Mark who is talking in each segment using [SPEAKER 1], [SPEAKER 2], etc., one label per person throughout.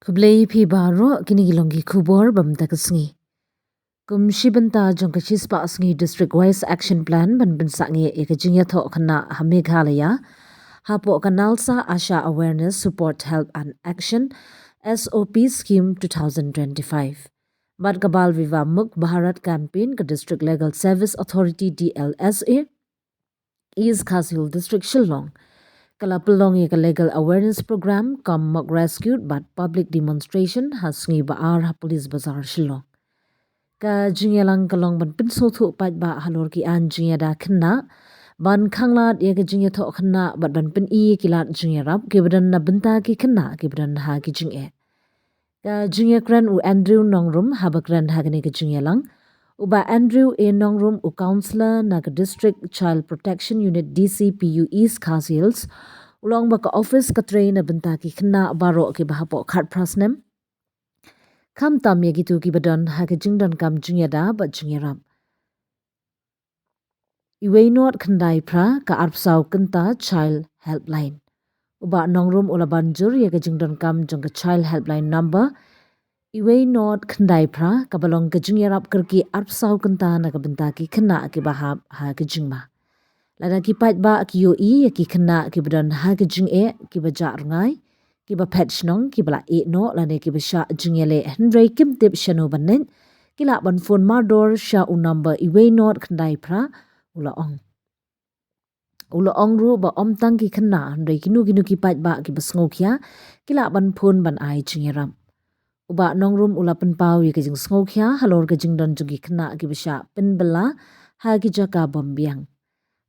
[SPEAKER 1] Kublai pi baro kini gilongi kubor bam takasngi. Kum shibanta jong kachispa asngi district wise action plan ban sangi ekajingya tho khana hameghalaya hapo kanalsa asha awareness support help and action SOP scheme 2025. Bad kabal viva muk Bharat campaign ka district legal service authority DLSA East Kazil district Shillong. Kalapulong ka legal awareness program kam mock rescued but public demonstration has ngi baar police bazar Shillong. Ka jingelang kalong ban pinso thu pat ba halor ki an jingeda khynnah ban khanglat ye ka jingya tho khynnah bat ban pin I kilat jingerap kibran na benta ki khynnah kibran ha ki jinge. Ka jingya kran u Andrew Nongrum habakran hagani ka jingelang uba Andrew A. Nongrum u counselor na ka District Child Protection Unit DCPU East Kazils ulong ba ka office ka trei na benta ki khynnah baro ki bahapo khat prasnem kam tam ye gitu ki badan ha ka jingdan kam jingyada ba jingerap iway not khandai pra ka arpsau kenta child helpline uba Nongrum ula banjur ye ka jingdan kam jong ka child helpline number iway not khandai pra ka balong ka jingerap kerki arpsau kenta na ka benta ki khynnah ki bahap ha ka jingma lada ki pat ba ki yo I ki khynnah ki badan ha ka jinge ki baja rangai ki ba patch nong ki bala e no lane ki ba sha jingele hendrei kim tip shano banen ki la ban phone mardor sha u number iway not khandai pra ula ong ru ba om tang ki khynnah hendrei kinu ki pat ba ki basngo khya ki la ban phone ban ai jingeram uba Nongrum ula pen pau ye ka jing sngo khya halor ka jing don jugi khynnah ki ba sha pen bala ha ki jaka bombiang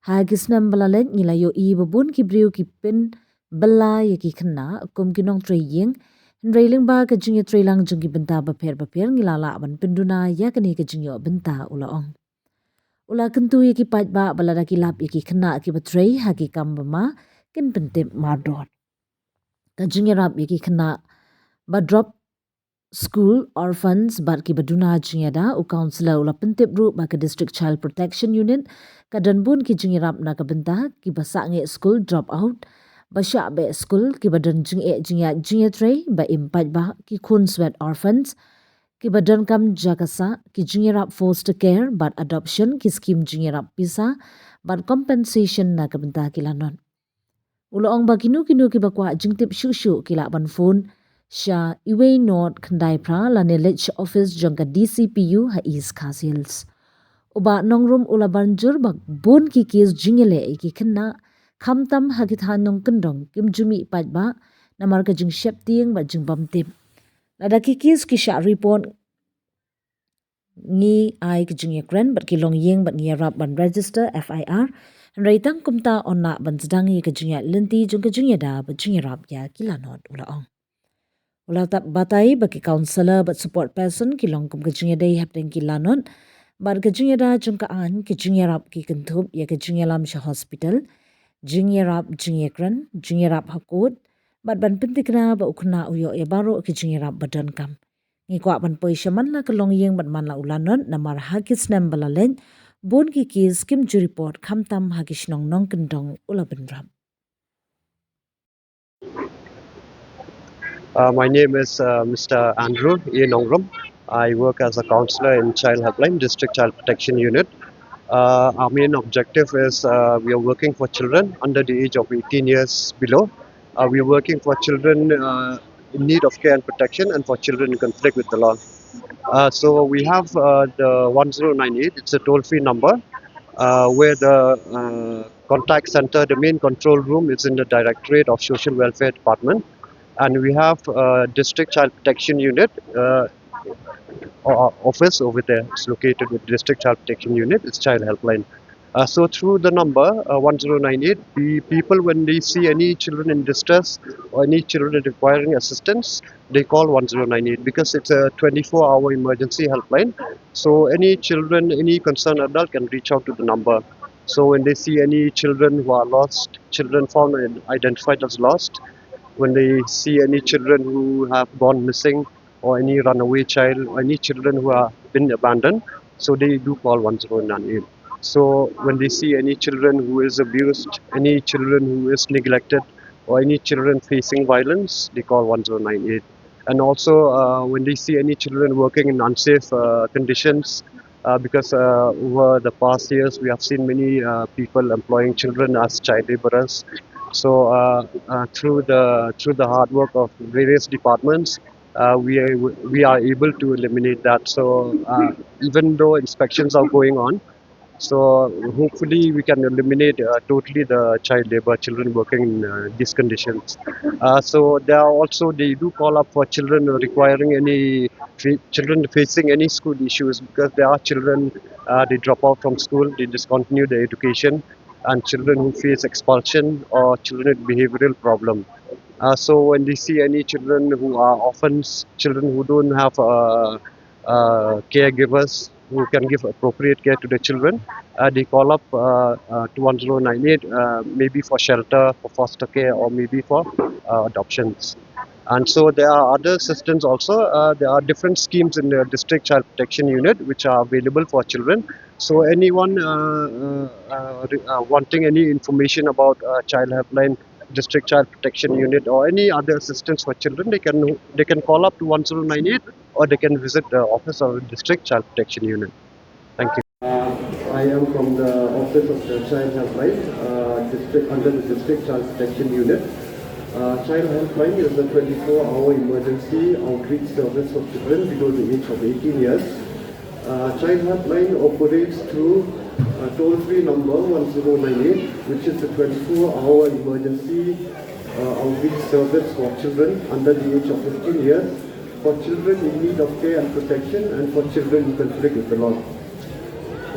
[SPEAKER 1] ha ki snam bala let ngila yo I babun ki briu ki pen bala ye ki khynnah kum ki nong trei yeng Railing ba ka jingya trei lang jungi benta ba pher ngila la ban penduna ya kani ka jingyo benta ula ong ula kentu ye ki pat ba balada ki lap ye ki khynnah ki ba trei ha ki kam ba ma kin pyntip mardor ka jingya rap ye ki khynnah ba drop school orphans but ki baduna jingya da u counselor ula pyntip ru ba ka district child protection unit ka danbun ki jingya rap na ka benta ki ba sa nge school drop out Basha be school ki badan jingya trei ba impat ba ki khun sweat orphans ki badan kam jakasa ki jingya foster care but adoption ki scheme jingya pisa but compensation na kabenta ki lanon uloong ba kinu ki bakwa jingtip shu ki la ban phone sha iway not khandai pra la knowledge office jongka DCPU ha East Kazils uba Nongrum ula banjur bak bon ki case jingele ki khynnah Khamtam hagithan nong kendong kim jumi pat ba namar ka jing shep tieng ba jing bam tip lada ki kis ki sha report ngi ai ki jing yakren bat ki long yeng bat ngi rap ban register FIR reitang kumta onna ban sedang ki jing ya lenti jung ka jing ya da ba jing rap ya ki lanot ula ong ula tak batai ba ki counselor but support person ki long kum ka jing ya dai hapteng ki lanot bar ka jing ya da jung ka an ki jing ya rap ki kentup ya ka jing ya lam sha hospital Jingyarap jingyakran, jingyarap hakut, bat ban pentikna ba ukna uyo e baro ki jingyarap badan kam. Ngi kwa ban poi shaman la kalong yeng bat man la ulanon na mar hakis nem balalen, bon ki kis kim ju report kam tam hakis nong nong kendong ula benram.
[SPEAKER 2] My name is Mr. Andrew A. Nongrum. I work as a counselor in Child Helpline, District Child Protection Unit. Our main objective is we are working for children under the age of 18 years below. We are working for children in need of care and protection and for children in conflict with the law. So we have the 1098, it's a toll-free number where the contact center, the main control room is in the Directorate of Social Welfare Department. And we have District Child Protection Unit office over there. It's located with District Child Protection Unit. It's Child Helpline. So through the number 1098, the people when they see any children in distress or any children requiring assistance, they call 1098 because it's a 24-hour emergency helpline. So any children, any concerned adult can reach out to the number. So when they see any children who are lost, children found and identified as lost, when they see any children who have gone missing or any runaway child or any children who have been abandoned, so they do call 1098. So when they see any children who is abused, any children who is neglected, or any children facing violence, they call 1098. And also when they see any children working in unsafe conditions, because over the past years we have seen many people employing children as child laborers. So through the hard work of various departments, we are able to eliminate that. So even though inspections are going on, so hopefully we can eliminate totally the child labor, children working in these conditions. So there are also, they do call up for children requiring any children facing any school issues, because there are children, they drop out from school, they discontinue their education, and children who face expulsion or children with behavioral problem. So when they see any children who are orphans, children who don't have caregivers who can give appropriate care to the children, they call up to 1098, maybe for shelter, for foster care, or maybe for adoptions. And so there are other systems also. There are different schemes in the district child protection unit which are available for children. So anyone wanting any information about child helpline, district child protection unit, or any other assistance for children, they can call up to 1098, or they can visit the office of the district child protection unit. Thank you. I am from the office of the Child Helpline, district under the District Child Protection Unit. Child Helpline is a 24-hour emergency outreach service for children below the age of 18 years. Child Helpline operates through a toll-free number 1098, which is a 24-hour emergency outreach service for children under the age of 15 years, for children in need of care and protection, and for children in conflict with the law.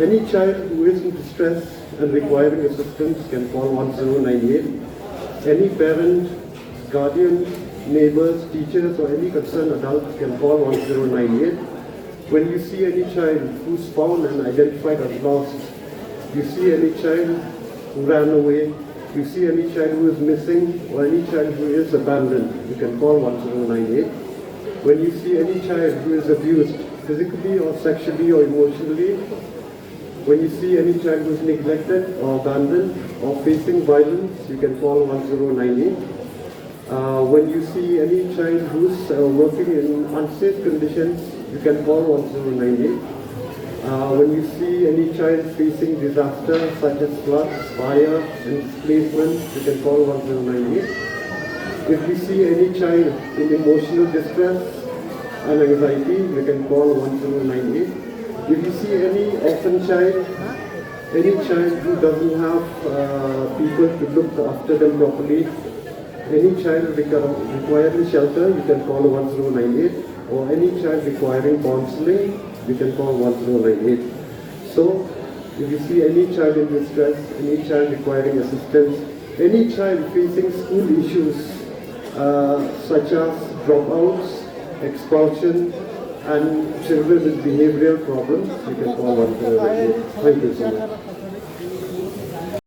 [SPEAKER 2] Any child who is in distress and requiring assistance can call 1098. Any parent, guardian, neighbors, teachers, or any concerned adult can call 1098. When you see any child who's found and identified as lost, you see any child who ran away, you see any child who is missing, or any child who is abandoned, you can call 1098. When you see any child who is abused physically or sexually or emotionally, when you see any child who is neglected or abandoned or facing violence, you can call 1098. When you see any child who is working in unsafe conditions, you can call 1098. When you see any child facing disaster such as floods, fire, and displacement, you can call 1098. If you see any child in emotional distress and anxiety, you can call 1098. If you see any orphan child, any child who doesn't have people to look after them properly, any child requiring shelter, you can call 1098, or any child requiring counseling, you can call 1098. So, if you see any child in distress, any child requiring assistance, any child facing school issues such as dropouts, expulsion, and children with behavioral problems, you can call 1098. Thank you so much.